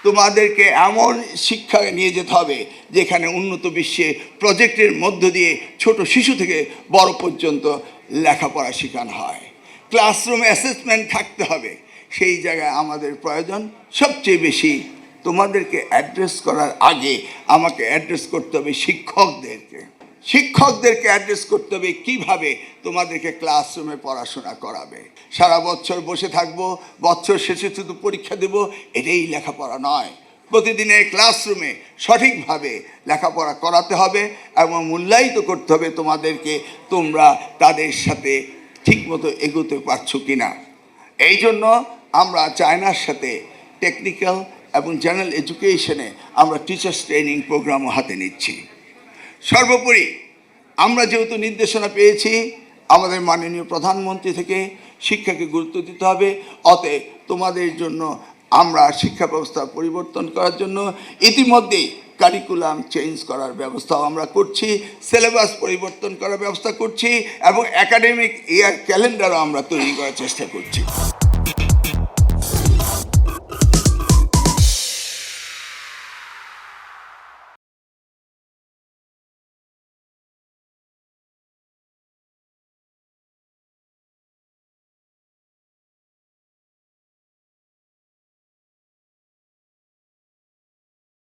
তোমাদেরকে এমন শিক্ষা নিয়ে যেতে হবে যেখানে উন্নত বিশ্বে প্রজেক্টের মধ্য দিয়ে ছোট শিশু থেকে বড় পর্যন্ত লেখাপড়া শেখানো হয়। ক্লাসরুম অ্যাসেসমেন্ট থাকতে হবে। সেই জায়গায় আমাদের প্রয়োজন সবচেয়ে বেশি তোমাদেরকে অ্যাড্রেস করার আগে আমাকে অ্যাড্রেস করতে হবে শিক্ষকদেরকে অ্যাড্রেস করতে হবে কীভাবে তোমাদেরকে ক্লাসরুমে পড়াশোনা করাবে। সারা বছর বসে থাকবো, বছর শেষে শুধু পরীক্ষা দেব, এটাই লেখাপড়া নয়। প্রতিদিনের ক্লাসরুমে সঠিকভাবে লেখাপড়া করাতে হবে এবং মূল্যায়িত করতে হবে তোমাদেরকে, তোমরা তাদের সাথে ঠিকমতো এগোতে পারছো কি না। এই জন্য আমরা চায়নার সাথে টেকনিক্যাল এবং জেনারেল এডুকেশনে আমরা টিচার্স ট্রেনিং প্রোগ্রামও হাতে নিচ্ছি। সর্বোপরি আমরা যেহেতু নির্দেশনা পেয়েছি আমাদের মাননীয় প্রধানমন্ত্রী থেকে শিক্ষাকে গুরুত্ব দিতে হবে, অতএব তোমাদের জন্য আমরা শিক্ষা ব্যবস্থা পরিবর্তন করার জন্য ইতিমধ্যেই কারিকুলাম চেঞ্জ করার ব্যবস্থাও আমরা করছি, সিলেবাস পরিবর্তন করার ব্যবস্থা করছি এবং একাডেমিক ইয়ার ক্যালেন্ডারও আমরা তৈরি করার চেষ্টা করছি।